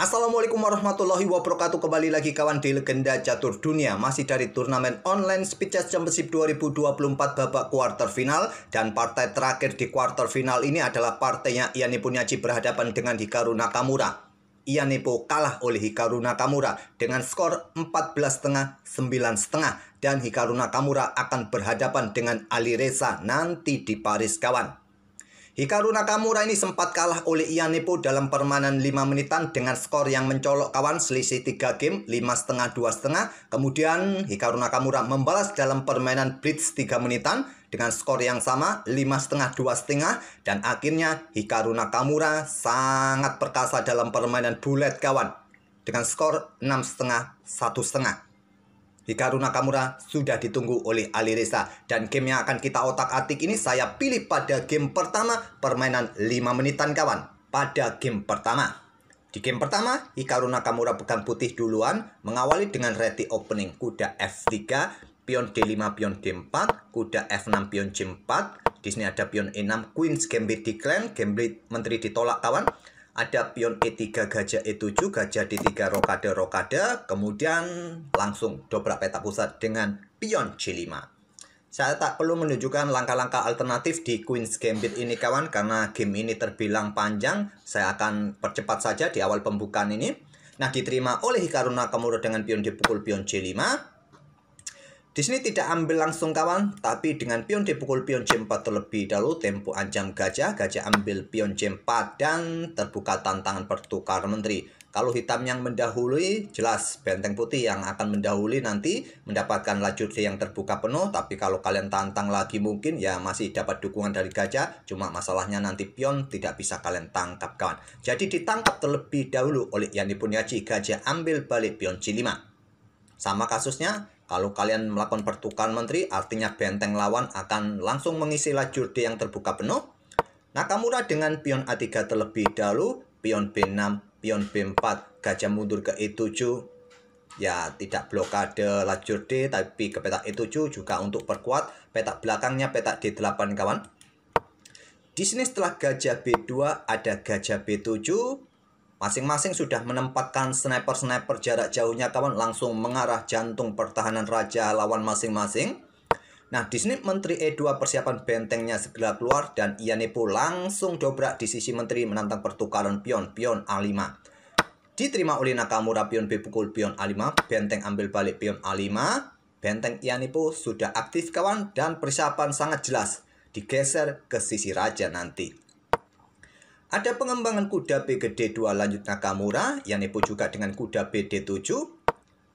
Assalamualaikum warahmatullahi wabarakatuh. Kembali lagi kawan di Legenda Catur Dunia. Masih dari turnamen online Speed Chess Championship 2024 babak kuarter final. Dan partai terakhir di kuarter final ini adalah partainya Ian Nepomniachtchi berhadapan dengan Hikaru Nakamura. Ian Nepo kalah oleh Hikaru Nakamura dengan skor 14,5, 9,5. Dan Hikaru Nakamura akan berhadapan dengan Alireza nanti di Paris kawan. Hikaru Nakamura ini sempat kalah oleh Ian Nepo dalam permainan 5 menitan dengan skor yang mencolok kawan, selisih 3 game, 5,5, 2,5. Kemudian Hikaru Nakamura membalas dalam permainan blitz 3 menitan dengan skor yang sama, 5,5, 2,5. Dan akhirnya Hikaru Nakamura sangat perkasa dalam permainan bulat kawan dengan skor 6,5, 1,5. Hikaru Nakamura sudah ditunggu oleh Alireza. Dan game yang akan kita otak-atik ini saya pilih pada game pertama permainan 5 menitan kawan. Pada game pertama. Di game pertama, Hikaru Nakamura pegang putih duluan. Mengawali dengan ready opening. Kuda F3, pion D5, pion D4, kuda F6, pion C4. Di sini ada pion E6, Queen's Gambit decline, Gambit menteri ditolak kawan. Ada pion E3, gajah E7, gajah D3, rokade. Kemudian langsung dobrak petak pusat dengan pion C5. Saya tak perlu menunjukkan langkah-langkah alternatif di Queen's Gambit ini kawan, karena game ini terbilang panjang. Saya akan percepat saja di awal pembukaan ini. Nah, diterima oleh Hikaru Nakamura dengan pion dipukul pion C5. Di sini tidak ambil langsung kawan, tapi dengan pion dipukul pion C4 terlebih dahulu, tempo ancam gajah ambil pion C4 dan terbuka tantangan pertukar menteri. Kalau hitam yang mendahului, jelas benteng putih yang akan mendahului nanti mendapatkan lajur D yang terbuka penuh, tapi kalau kalian tantang lagi mungkin ya masih dapat dukungan dari gajah, cuma masalahnya nanti pion tidak bisa kalian tangkap kawan. Jadi ditangkap terlebih dahulu oleh Ian Nepomniachtchi, gajah ambil balik pion C5. Sama kasusnya, kalau kalian melakukan pertukaran menteri, artinya benteng lawan akan langsung mengisi lajur D yang terbuka penuh. Nakamura dengan pion A3 terlebih dahulu, pion B6, pion B4, gajah mundur ke E7. Ya, tidak blokade lajur D, tapi ke petak E7 juga untuk perkuat petak belakangnya, petak D8 kawan. Di sini setelah gajah B2 ada gajah B7. Masing-masing sudah menempatkan sniper-sniper jarak jauhnya kawan, langsung mengarah jantung pertahanan raja lawan masing-masing. Nah, di sini menteri E2 persiapan bentengnya segera keluar dan Ian Nepo langsung dobrak di sisi menteri menantang pertukaran pion A5. Diterima oleh Nakamura pion B pukul pion A5, benteng ambil balik pion A5. Benteng Ian Nepo sudah aktif kawan dan persiapan sangat jelas digeser ke sisi raja nanti. Ada pengembangan kuda B ke D2 lanjut Nakamura, Ian Nepo juga dengan kuda B D7,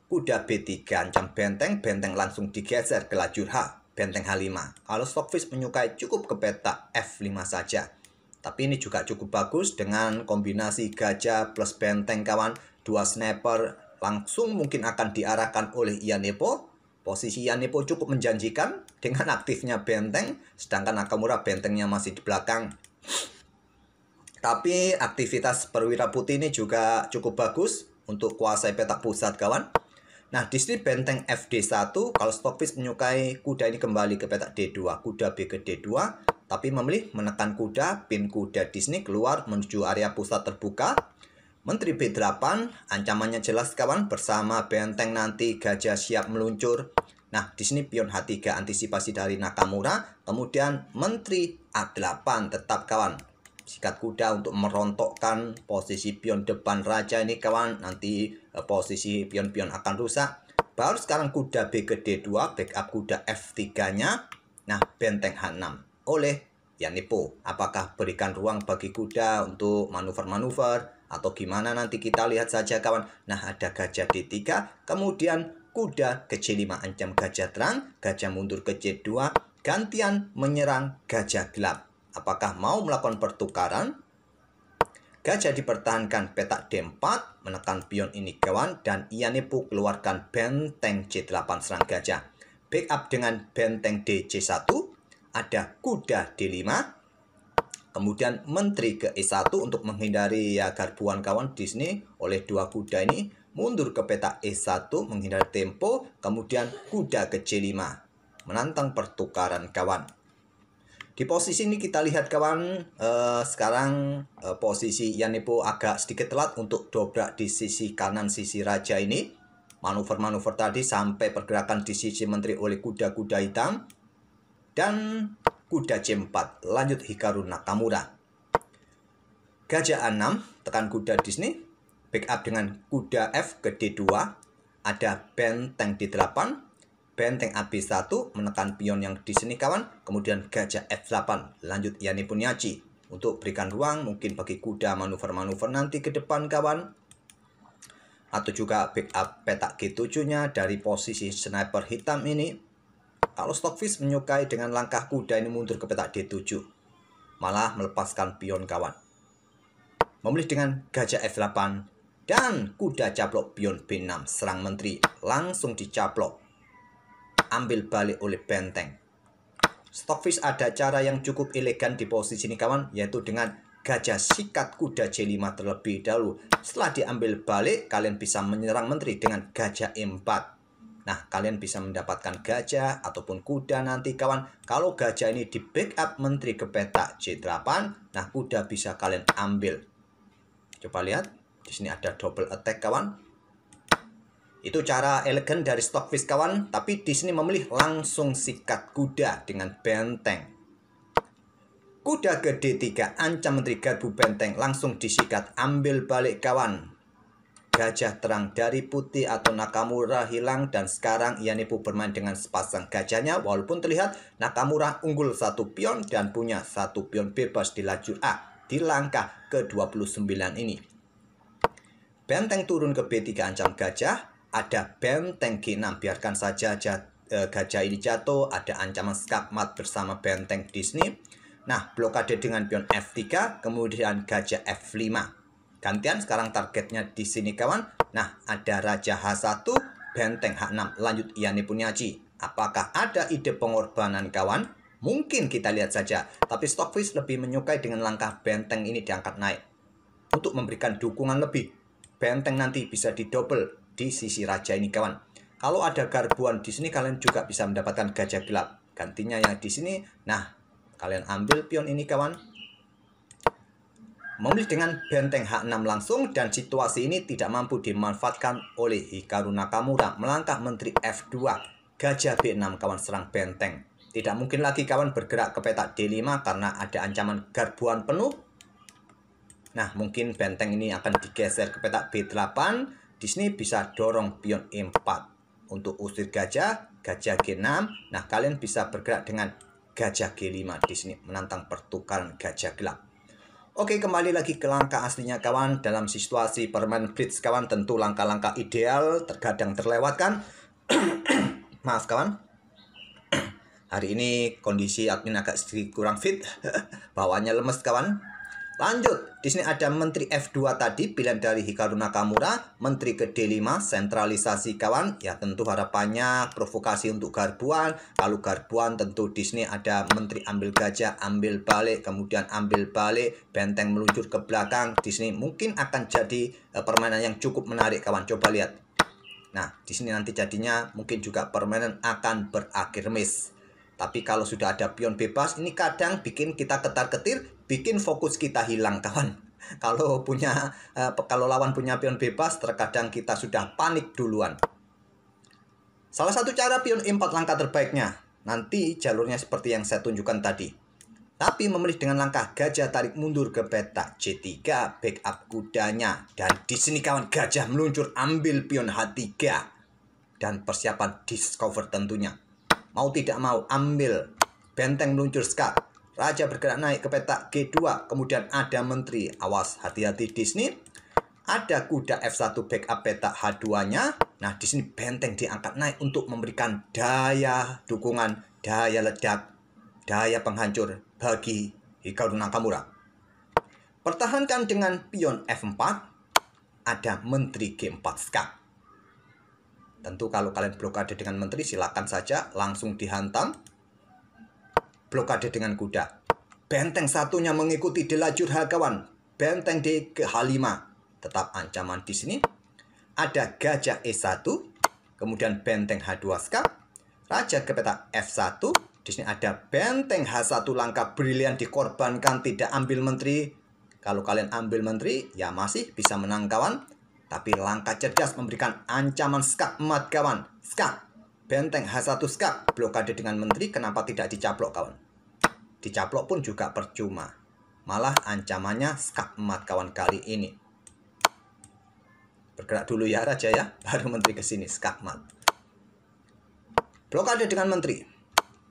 kuda B3 ancam benteng langsung digeser ke lajur H, benteng H5. Kalau Stockfish menyukai cukup ke petak F5 saja. Tapi ini juga cukup bagus dengan kombinasi gajah plus benteng kawan, dua sniper langsung mungkin akan diarahkan oleh Ian Nepo. Posisi Ian Nepo cukup menjanjikan dengan aktifnya benteng, sedangkan Nakamura bentengnya masih di belakang. Tapi aktivitas perwira putih ini juga cukup bagus untuk kuasai petak pusat kawan. Nah, di sini benteng FD1, kalau Stockfish menyukai kuda ini kembali ke petak D2, kuda B ke D2, tapi memilih menekan kuda, pin kuda di sini keluar menuju area pusat terbuka. Menteri B8, ancamannya jelas kawan, bersama benteng nanti gajah siap meluncur. Nah, di sini pion H3 antisipasi dari Nakamura, kemudian menteri A8 tetap kawan. Sikat kuda untuk merontokkan posisi pion depan raja ini kawan, nanti posisi pion-pion akan rusak. Baru sekarang kuda B ke D2, backup kuda F3-nya. Nah, benteng H6 oleh Ian Nepo. Apakah berikan ruang bagi kuda untuk manuver-manuver atau gimana nanti kita lihat saja kawan. Nah, ada gajah D3, kemudian kuda ke C5 ancam gajah terang, gajah mundur ke C2, gantian menyerang gajah gelap. Apakah mau melakukan pertukaran? Gajah dipertahankan petak D4, menekan pion ini kawan, dan Ian Nepo keluarkan benteng C8 serang gajah. Backup dengan benteng DC1, ada kuda D5, kemudian menteri ke E1 untuk menghindari ya garbuan kawan di sini oleh dua kuda ini, mundur ke petak E1 menghindari tempo, kemudian kuda ke C5, menantang pertukaran kawan. Di posisi ini kita lihat kawan, sekarang posisi Yanepo agak sedikit telat untuk dobrak di sisi kanan sisi raja ini. Manuver-manuver tadi sampai pergerakan di sisi menteri oleh kuda-kuda hitam. Dan kuda C4, lanjut Hikaru Nakamura. Gajah A6, tekan kuda Disney. Backup dengan kuda F ke D2. Ada benteng D8. Benteng AB1 menekan pion yang di sini kawan. Kemudian gajah F8 lanjut Yane Punyachi. Untuk berikan ruang mungkin bagi kuda manuver-manuver nanti ke depan kawan. Atau juga backup petak G7 nya dari posisi sniper hitam ini. Kalau Stockfish menyukai dengan langkah kuda ini mundur ke petak D7. Malah melepaskan pion kawan. Memilih dengan gajah F8. Dan kuda caplok pion B6 serang menteri. Langsung dicaplok. Ambil balik oleh benteng. Stockfish ada cara yang cukup elegan di posisi ini kawan, yaitu dengan gajah sikat kuda C5 terlebih dahulu. Setelah diambil balik, kalian bisa menyerang menteri dengan gajah E4. Nah, kalian bisa mendapatkan gajah ataupun kuda nanti kawan. Kalau gajah ini di backup menteri ke petak C8, nah kuda bisa kalian ambil. Coba lihat, di sini ada double attack kawan. Itu cara elegan dari Stockfish kawan, tapi di sini memilih langsung sikat kuda dengan benteng. Kuda ke D3, ancam menteri garbu benteng, langsung disikat, ambil balik kawan. Gajah terang dari putih atau Nakamura hilang dan sekarang Yanepo bermain dengan sepasang gajahnya, walaupun terlihat Nakamura unggul satu pion dan punya satu pion bebas di lajur A di langkah ke-29 ini. Benteng turun ke B3 ancam gajah. Ada benteng G6, biarkan saja gajah ini jatuh. Ada ancaman skakmat bersama benteng Disney. Nah, blokade dengan pion F3, kemudian gajah F5. Gantian sekarang targetnya di sini kawan. Nah, ada raja H1, benteng H6, lanjut Yane Punyachi. Apakah ada ide pengorbanan kawan? Mungkin kita lihat saja. Tapi Stockfish lebih menyukai dengan langkah benteng ini diangkat naik. Untuk memberikan dukungan lebih. Benteng nanti bisa didouble di sisi raja ini kawan. Kalau ada garbuan di sini kalian juga bisa mendapatkan gajah gelap. Gantinya yang di sini. Nah, kalian ambil pion ini kawan. Memilih dengan benteng H6 langsung dan situasi ini tidak mampu dimanfaatkan oleh Hikaru Nakamura. Melangkah menteri F2. Gajah B6 kawan serang benteng. Tidak mungkin lagi kawan bergerak ke petak D5 karena ada ancaman garbuan penuh. Nah, mungkin benteng ini akan digeser ke petak B8. Di sini bisa dorong pion E4 untuk usir gajah, gajah G6. Nah, kalian bisa bergerak dengan gajah G5 di sini menantang pertukaran gajah gelap. Oke, kembali lagi ke langkah aslinya kawan. Dalam situasi permain blitz kawan, tentu langkah-langkah ideal terkadang terlewatkan. Maaf kawan. Hari ini kondisi admin agak sedikit kurang fit. Bawaannya lemes kawan. Lanjut, di sini ada menteri F2 tadi, pilihan dari Hikaru Nakamura, menteri ke D5, sentralisasi kawan. Ya tentu harapannya provokasi untuk garbuan. Kalau garbuan tentu di sini ada menteri ambil gajah, ambil balik, kemudian ambil balik, benteng meluncur ke belakang. Di sini mungkin akan jadi permainan yang cukup menarik kawan. Coba lihat. Nah, di sini nanti jadinya mungkin juga permainan akan berakhir miss. Tapi kalau sudah ada pion bebas, ini kadang bikin kita ketar-ketir, bikin fokus kita hilang kawan. Kalau lawan punya pion bebas, terkadang kita sudah panik duluan. Salah satu cara pion E4 langkah terbaiknya. Nanti jalurnya seperti yang saya tunjukkan tadi. Tapi memilih dengan langkah gajah tarik mundur ke petak C3, backup kudanya. Dan di sini kawan gajah meluncur ambil pion H3. Dan persiapan discover tentunya. Mau tidak mau ambil benteng meluncur skak. Raja bergerak naik ke petak G2. Kemudian ada menteri. Awas hati-hati Disney. Ada kuda F1 backup petak H2-nya. Nah, di sini benteng diangkat naik untuk memberikan daya dukungan, daya ledak, daya penghancur bagi Hikaru Nakamura. Pertahankan dengan pion F4. Ada menteri G4 skak. Tentu kalau kalian blokade dengan menteri silakan saja langsung dihantam. Blokade dengan kuda. Benteng satunya mengikuti di lajur H kawan. Benteng D ke H5. Tetap ancaman di sini. Ada gajah E1. Kemudian benteng H2 skak. Raja ke petak F1. Di sini ada benteng H1 langkah brilian dikorbankan tidak ambil menteri. Kalau kalian ambil menteri, ya masih bisa menang kawan. Tapi langkah cerdas memberikan ancaman skak mat kawan. Skak, benteng H1 skak, blokade dengan menteri, kenapa tidak dicaplok kawan? Dicaplok pun juga percuma. Malah ancamannya skak mat kawan kali ini. Bergerak dulu ya raja ya, baru menteri ke sini skak mat. Blokade dengan menteri.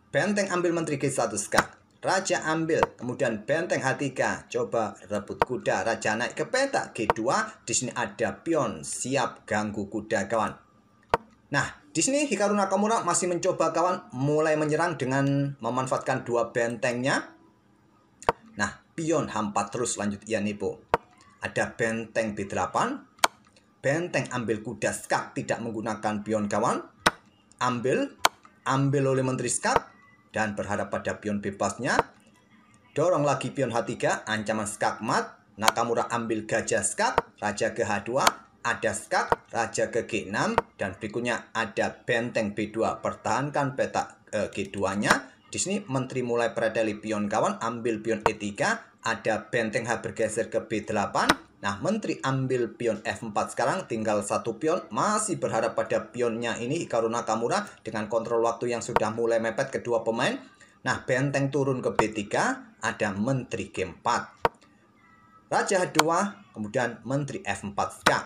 Benteng ambil menteri G1 skak. Raja ambil, kemudian benteng H3. Coba rebut kuda, raja naik ke petak G2. Di sini ada pion, siap ganggu kuda kawan. Nah, di sini Hikaru Nakamura masih mencoba kawan, mulai menyerang dengan memanfaatkan dua bentengnya. Nah, pion H4 terus lanjut ia nipu. Ada benteng B8. Benteng ambil kuda skak, tidak menggunakan pion kawan. Ambil oleh menteri skak dan berharap pada pion bebasnya. Dorong lagi pion H3, ancaman skak mat. Nakamura ambil gajah skak, raja ke H2, ada skak, raja ke G6, dan berikutnya ada benteng B2, pertahankan petak G2-nya. Di sini menteri mulai preteli pion kawan, ambil pion E3, ada benteng H bergeser ke B8. Nah, menteri ambil pion F4 sekarang, tinggal satu pion, masih berharap pada pionnya ini Hikaru Nakamura dengan kontrol waktu yang sudah mulai mepet kedua pemain. Nah, benteng turun ke B3, ada menteri G4. Raja H2, kemudian menteri F4 skak.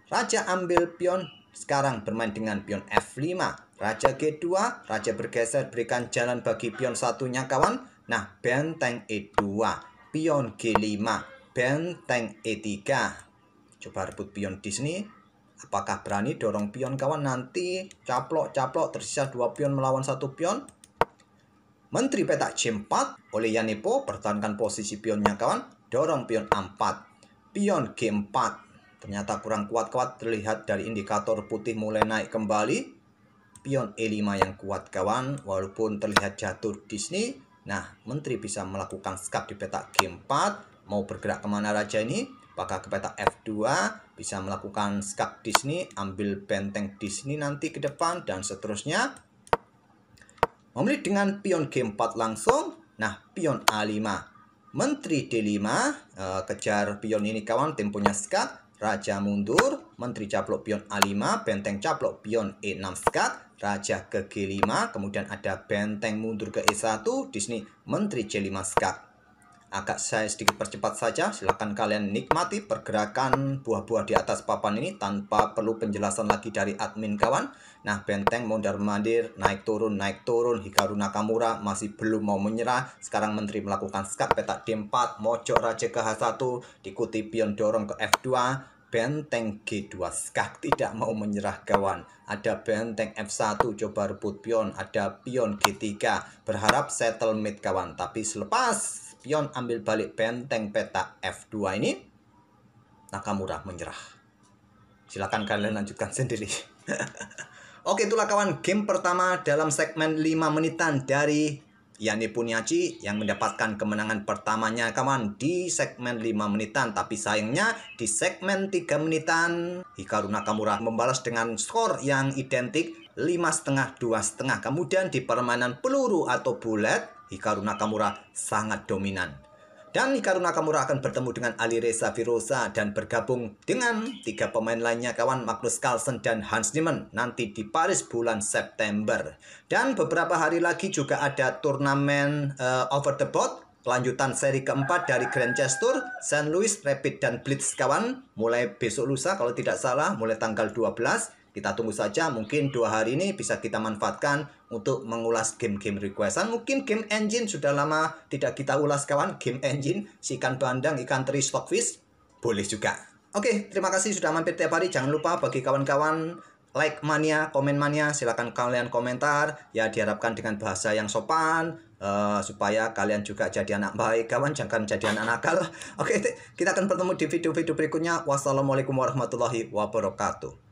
Raja ambil pion, sekarang bermain dengan pion F5. Raja G2, raja bergeser, berikan jalan bagi pion satunya kawan. Nah, benteng E2, pion G5, benteng E3. Coba rebut pion di sini. Apakah berani dorong pion kawan? Nanti caplok tersisa dua pion melawan satu pion. Menteri petak C4 oleh Yanepo, pertahankan posisi pionnya kawan. Dorong pion A4, pion G4. Ternyata kurang kuat terlihat dari indikator putih mulai naik kembali. Pion E5 yang kuat kawan, walaupun terlihat jatuh di sini. Nah, menteri bisa melakukan skak di petak G4. Mau bergerak kemana raja ini? Apakah ke petak F2? Bisa melakukan skak di sini, ambil benteng di sini nanti ke depan, dan seterusnya. Memilih dengan pion G4 langsung. Nah, pion A5. Menteri D5. Kejar pion ini kawan, temponya skak. Raja mundur. Menteri caplok pion A5. Benteng caplok pion E6 skak. Raja ke G5. Kemudian ada benteng mundur ke E1. Di sini menteri C5 skak. Agak saya sedikit percepat saja, silahkan kalian nikmati pergerakan buah-buah di atas papan ini tanpa perlu penjelasan lagi dari admin kawan. Nah, benteng mondar-mandir, naik turun, Hikaru Nakamura masih belum mau menyerah. Sekarang menteri melakukan skak petak D4, mojok raja ke H1, diikuti pion dorong ke F2, benteng G2 skak, tidak mau menyerah kawan. Ada benteng F1, coba rebut pion, ada pion G3, berharap settlement kawan. Tapi selepas pion ambil balik benteng petak F2 ini, Nakamura menyerah. Silakan kalian lanjutkan sendiri. Oke, itulah kawan game pertama dalam segmen 5 menitan dari Yani Puniachi yang mendapatkan kemenangan pertamanya kawan di segmen 5 menitan. Tapi sayangnya di segmen 3 menitan Hikaru Nakamura membalas dengan skor yang identik 5,5, 2,5. Kemudian di permainan peluru atau bullet Hikaru Nakamura sangat dominan. Dan Hikaru Nakamura akan bertemu dengan Alireza Firoza dan bergabung dengan 3 pemain lainnya kawan, Magnus Carlsen dan Hans Niemann nanti di Paris bulan September. Dan beberapa hari lagi juga ada turnamen Over the Board, kelanjutan seri keempat dari Grand Chess Tour, St. Louis, Rapid dan Blitz kawan, mulai besok lusa kalau tidak salah, mulai tanggal 12. Kita tunggu saja, mungkin 2 hari ini bisa kita manfaatkan untuk mengulas game-game requestan. Mungkin game engine sudah lama tidak kita ulas kawan. Game engine, si ikan bandang, ikan teri, stockfish, boleh juga. Oke, terima kasih sudah mampir tiap hari. Jangan lupa bagi kawan-kawan like mania, komen mania, silakan kalian komentar. Ya, diharapkan dengan bahasa yang sopan, supaya kalian juga jadi anak baik kawan, jangan jadi anak nakal. Oke, kita akan bertemu di video-video berikutnya. Wassalamualaikum warahmatullahi wabarakatuh.